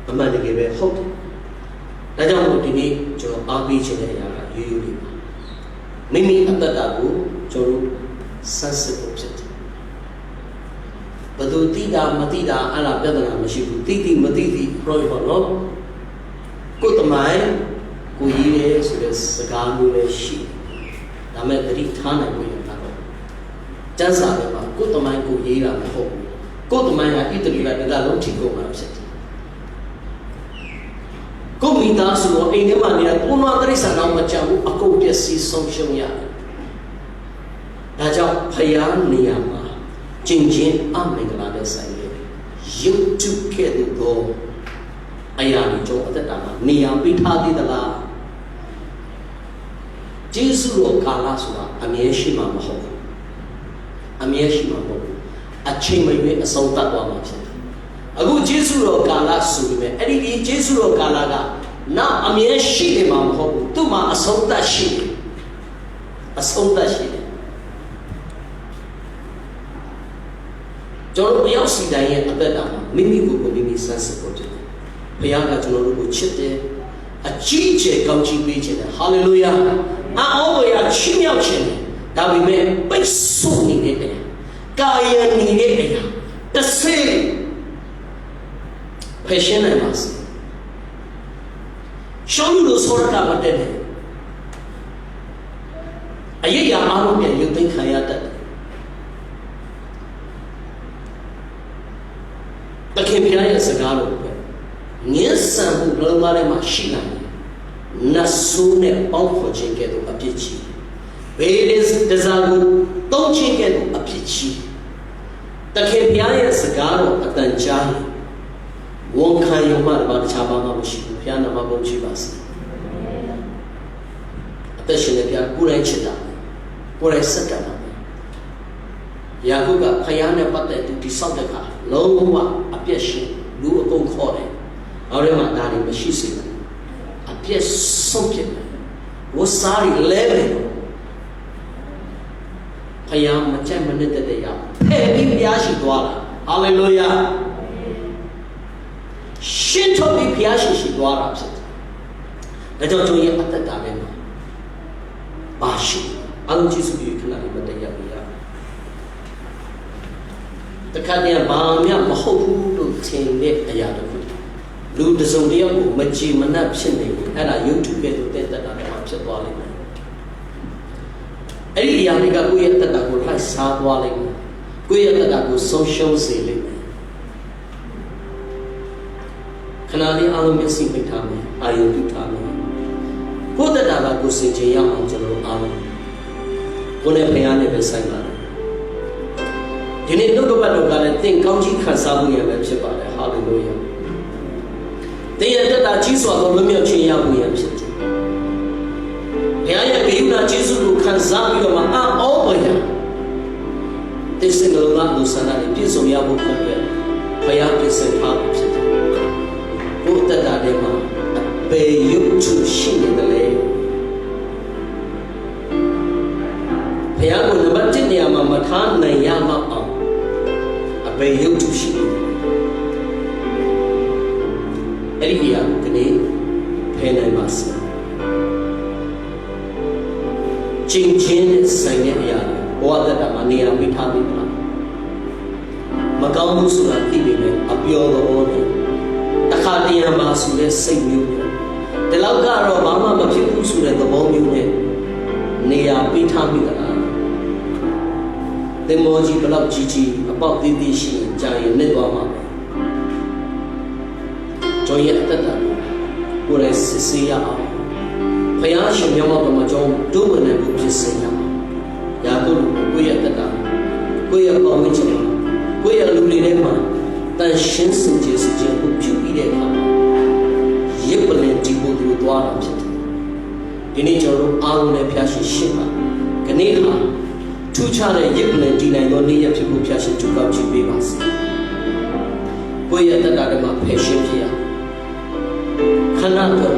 A man gave a hope. I don't want to need to beach in the area. You Mimi at the Dabu, Joru, sensible object. But do Tida, Matida, Anna Bedana, Mashibu, Titi, Matiti, Roy Hono, good to mine, Guye, so there's a Gamu sheep. I met the Ritana Guyan Tano. Jansa, good to mine, Guye, and hope. Go to mine, I Italy like the Galon Chico, I'm set. Go meet us or any money at one other is an amateur, a copious sea social yard. Raja Payan Niyama, Jinjin Amigala Side. You took care to go. Ayani Joe at the Dama, Nia Pitadi the La Jesu Kalasua, Amieshima Maho, Amieshima Ho, a chamber a salt that one. A good Jesu Gala Sume, Eddie Jesu Galaga. Now I'm a sheep, Mamma, Tuma, a solta sheep. A solta sheep. John Yossi Diane a bedama, Mimi will be sensible to them. Piaga to no chite, a chiche country region, hallelujah. I always a chimyachin that we may be so needed. Gaia needed the same. Patient I must show you those sort of dead. A year arm and you think I had that. The Kimpiana Sagaro, yes, some who learn my machine, Nasune, Bonfo Jinket a pitchy. Where is the Zagu, don't jinket a pitchy. The Kimpiana Sagaro at Danjani. One kind of man about the Chabama Mushi, Piana Mabo Chivas. Attention, if you are good and chita, good and second. Yaguga, Payana Pate to Tisandaka, Loma, a pieshin, Lu upon calling, Arema Dani Mashisi, a pies something, was sorry, 11. Paya macam mana terdaya. Hei biasa dua. Haleluya. Shinto bi biasa si dua lah. Dah jauh yang atas dah ni. Bashi. Alam Yesus bi kena dibertanya dia. Tekadnya banyak mahu tu tinggi ayat tu. Lu desau dia tu macam mana sini. Ada YouTube itu tentang ada macam tu lagi. Ini yang mereka kuya tentang aku hai sahaja lagi. Kuya tentang aku social sih. Kerana ni alam Yesus bertanya, ayat bertanya. Kau tentang aku sejak yang anjur alam. Kau ni payah ni bersama. Jadi tu kepada kalian tingkau jika sahaja yang bercepat. Haleluya. Dia tentang Yesus aku lemah cia punya bersama. Yang biuna Yesus tu kan zabi orang apa ya? Tersenggal orang tu sana ni Yesus yang bukan dia, payah tersenggal bersama. Bukan ada mana, bayut tu sini adalah. Payah pun nampak ni ama matan ni ama am, bayut tu sini. Ini yang kini penai masa. Cincin sangat ya, wajah dalam ni yang kita bilang. Makam surat ini apiol orang, tak ada yang masuk le senyum. Dalam kalau bapa macam surat tu bom ni, ni yang kita bilang. Demoji belak cici, apa titi si jaya ni bapa. Joya tak, boleh sesuatu. Payah semua orang macam tu mana bukan sesuatu. Ya tu, kuya tak, kuya bau macam, kuya luli lemah, tapi sensi je bukan ide kan. Ia boleh tipu tu dua macam tu. Ini jauh orang ni biasa siapa, kenapa? Tu cara ia boleh dinai orang ni yang tipu biasa juga bebas. Kuya tak ada macam passion dia, kerana tu.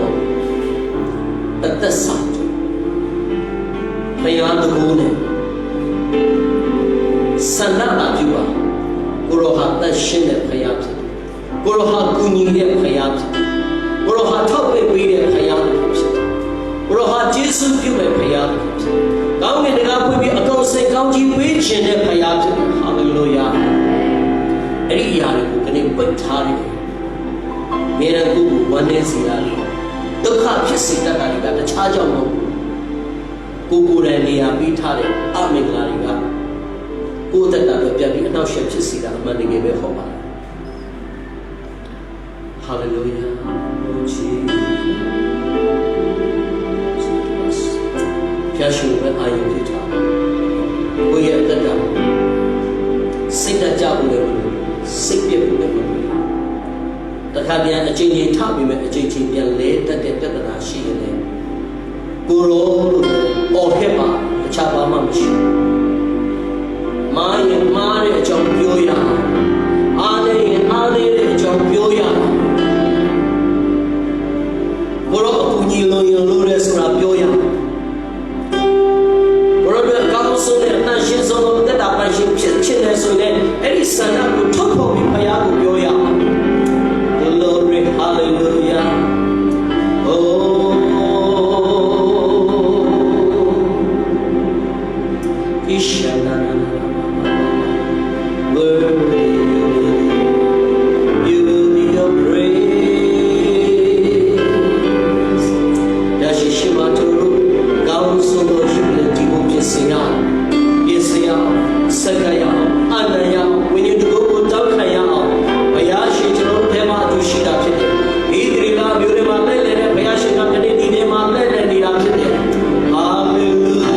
Atas satu, payah dugune, sanad juga, kurohat tersinar payah, kurohat kunyir payah, kurohat thopek beri payah, kurohat Yesus juga payah. Kau ni dengan apa bi akau se kau jiwet jenis payah, haleluya. Ini yang aku kena berthari, mereka tu mana siapa. Tukar kisah tak ada caca mau, kuburan dia bitar amin lari ga, kuda tak ada jadi anak siapa kisah mana dia berkhidmat. Haleluya, puji. Kiasu berayun kita, kuya tak sedar jauh dulu, sedih dulu. Terkadang ajensi tak memang ajensi yang leta terkena sih ni. Guru orheba cakap macam, mari jauh bioya, ane jauh bioya. Guru aku ni lo surah bioya. Guru dia kamu sudah nasi semua kita dapat cina sudah. Ini sana aku tuh payah bioya. Glory, hallelujah. Oh, Ishana, worthy, you your praise. Dashi Shimaturu, Gaun Solo Jubilati Bukisya, Yesya, Sakaya, Anaya, when you go down Kaya, Ayashi. Tema tu shida kita. Ini adalah biar mana leh, bayar shida kita ni dia mana leh dia kita. Hallelujah.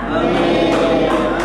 Amen.